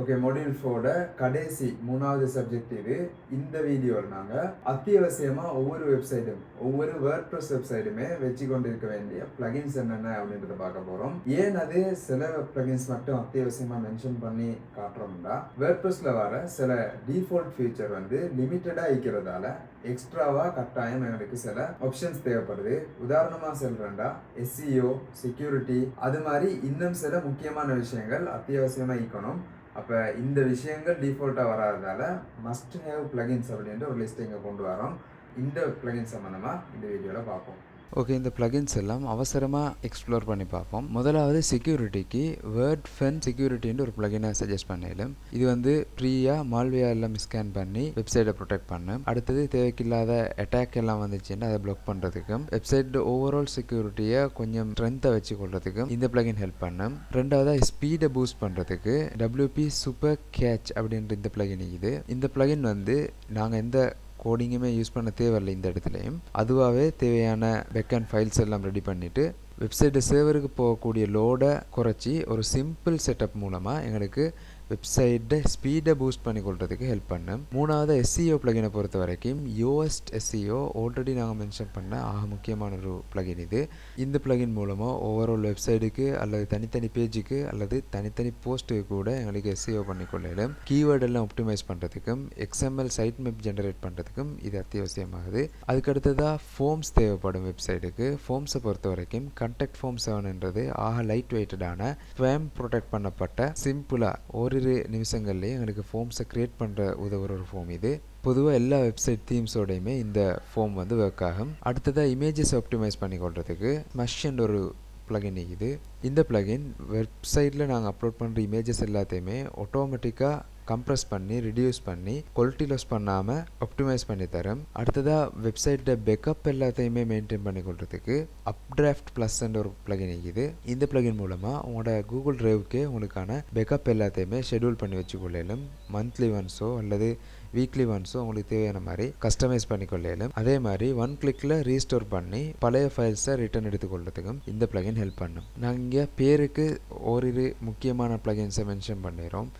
Okay, module 4 கடைசி 3வது subject இது. இந்த வீடியோவில் நாங்கள் அத்தியாவசியமாக ஒவ்வொரு வெப்சைட்டும் ஒவ்வொரு வேர்ட்பிரஸ் வெப்சைட்டுமே வச்சு கொண்டு இருக்க வேண்டிய பிளகின்ஸ் என்னென்ன அப்படின்றத பார்க்க போகிறோம். ஏன் அது சில பிளகின்ஸ் மட்டும் அத்தியாவசியமாக மென்ஷன் பண்ணி காட்டுறோம்னா, வேர்ட்பிரஸில் வர சில டிஃபால்ட் ஃபீச்சர் வந்து லிமிட்டடாக இருக்கிறதால எக்ஸ்ட்ராவாக கட்டாயம் எங்களுக்கு சில ஆப்ஷன்ஸ் தேவைப்படுது. உதாரணமாக சொல்கிறேன்டா SEO, செக்யூரிட்டி, அது மாதிரி இன்னும் சில முக்கியமான விஷயங்கள் அத்தியாவசியமாக இருக்கணும். அப்போ இந்த விஷயங்கள் டிஃபால்ட்டாக வராததால் மஸ்ட் ஹேவ் பிளகின்ஸ் அப்படின்ற ஒரு லிஸ்ட் இங்கே கொண்டு வரோம். இந்த பிளகின் சம்மந்தமாக இந்த வீடியோவில் பார்ப்போம். ஓகே, இந்த பிளகின்ஸ் எல்லாம் அவசரமாக எக்ஸ்ப்ளோர் பண்ணி பார்ப்போம். முதலாவது செக்யூரிட்டிக்கு WordPress செக்யூரிட்டின்னு ஒரு பிளகினை சஜஸ்ட் பண்ணிடும். இது வந்து ஃப்ரீயாக மால்வேர் எல்லாம் ஸ்கேன் பண்ணி வெப்சைட்டை ப்ரொடெக்ட் பண்ணும். அடுத்தது தேவைக்கில்லாத அட்டாக் எல்லாம் வந்துச்சுன்னா அதை பிளாக் பண்ணுறதுக்கும் வெப்சைட் ஓவரால் செக்யூரிட்டியை கொஞ்சம் ஸ்ட்ரென்த்தை வச்சு கொள்றதுக்கும் இந்த பிளகின் ஹெல்ப் பண்ணும். ரெண்டாவதாக ஸ்பீடை பூஸ்ட் பண்ணுறதுக்கு WP சூப்பர் கேட்ச் அப்படின்ற இந்த பிளகின் இது. இந்த பிளகின் வந்து நாங்கள் எந்த கோடிங்குமே யூஸ் பண்ண தேவையில்லை. இந்த இடத்துலையும் அதுவாகவே தேவையான பேக்அண்ட் ஃபைல்ஸ் எல்லாம் ரெடி பண்ணிவிட்டு வெப்சைட்டு சர்வருக்கு போகக்கூடிய லோடை குறைச்சி ஒரு சிம்பிள் செட்டப் மூலமாக எங்களுக்கு வெப்சைட்டை ஸ்பீடை பூஸ்ட் பண்ணி கொள்றதுக்கு ஹெல்ப் பண்ணும். மூணாவது SEO பிளகினை பொறுத்த வரைக்கும் யோஸ்ட் SEO ஆல்ரெடி நாங்கள் மென்ஷன் பண்ண முக்கியமான ஒரு பிளகின் இது. இந்த பிளகின் மூலமாக ஓவரால் வெப்சைட்டுக்கு அல்லது தனித்தனி பேஜுக்கு அல்லது தனித்தனி போஸ்ட்டுக்கு கூட எங்களுக்கு SEO பண்ணிக்கொள்ளலும். கீவேர்ட் எல்லாம் ஆப்டிமைஸ் பண்ணுறதுக்கும் XML சைட் மேப் ஜென்ரேட் பண்ணுறதுக்கும் இது அத்தியாவசியமாகுது. அதுக்கடுத்ததாக ஃபார்ம்ஸ் தேவைப்படும் வெப்சைட்டுக்கு. ஃபார்ம்ஸை பொறுத்த வரைக்கும் கான்டாக்ட் ஃபார்ம் 7ன்றது லைட் வெயிட்டடான ஸ்பேம் ப்ரொடெக்ட் பண்ணப்பட்ட சிம்பிளாக ஒரு நிமிஷங்கள்லேயே எங்களுக்கு ஃபார்ம்ஸை க்ரியேட் பண்ணுற உதவுற ஒரு ஃபார்ம் இது. பொதுவாக எல்லா வெப்சைட் தீம்ஸோடையுமே இந்த ஃபார்ம் வந்து ஒர்க் ஆகும். அடுத்ததாக இமேஜஸ் ஆப்டிமைஸ் பண்ணி கொள்றதுக்கு ஸ்மஷ்ன்ற ஒரு பிளகின் இது. இந்த பிளகின் வெப்சைட்டில் நாங்கள் அப்லோட் பண்ணுற இமேஜஸ் எல்லாத்தையுமே ஆட்டோமேட்டிக்காக கம்ப்ரஸ் பண்ணி ரிடியூஸ் பண்ணி குவாலிட்டி லாஸ் பண்ணாமல் ஆப்டிமைஸ் பண்ணி தரும். அடுத்ததாக வெப்சைட்டை பேக்கப் எல்லாத்தையுமே மெயின்டைன் பண்ணி கொள்றதுக்கு அப்டிராஃப்ட் ப்ளஸ்ன்ற ஒரு பிளகின் இருக்குது. இந்த பிளகின் மூலமாக உங்களோட கூகுள் டிரைவுக்கே உங்களுக்கான பேக்கப் எல்லாத்தையுமே ஷெடியூல் பண்ணி வச்சுக்கொள்ளலும். மந்த்லி ஒன்ஸோ அல்லது வீக்லி ஒன்ஸோ உங்களுக்கு தேவையான மாதிரி கஸ்டமைஸ் பண்ணிக்கொள்ளலும். அதே மாதிரி 1 கிளிக்கில் ரீஸ்டோர் பண்ணி பழைய ஃபைல்ஸை ரிட்டர்ன் எடுத்துக்கொள்றதுக்கும் இந்த பிளகின் ஹெல்ப் பண்ணும். நாங்கள் இங்கே பேருக்கு ஓரிரு முக்கியமான பிளகின்ஸை மென்ஷன் பண்ணிடுறோம்.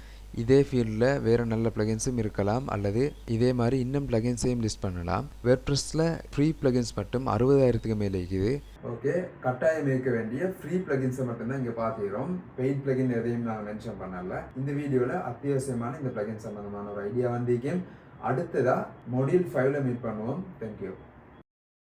இதே ஃபீல்டில் வேறு நல்ல பிளகின்ஸும் இருக்கலாம் அல்லது இதே மாதிரி இன்னும் பிளகின்ஸையும் லிஸ்ட் பண்ணலாம். வேர்ட்பிரஸில் ஃப்ரீ பிளகின்ஸ் மட்டும் 60,000க்கு மேலே இருக்குது. ஓகே, கட்டாயம் இருக்க வேண்டிய ஃப்ரீ பிளகின்ஸை மட்டும்தான் இங்கே பார்த்துக்கிறோம். பெய்ட் பிளகின் எதையும் நாங்கள் மென்ஷன் பண்ணல. இந்த வீடியோவில் அத்தியாவசியமான இந்த பிளகின் சம்பந்தமான ஒரு ஐடியா வந்திருக்கேன். அடுத்ததாக மாடியூல் 5ல் மீட் பண்ணுவோம். தேங்க்யூ.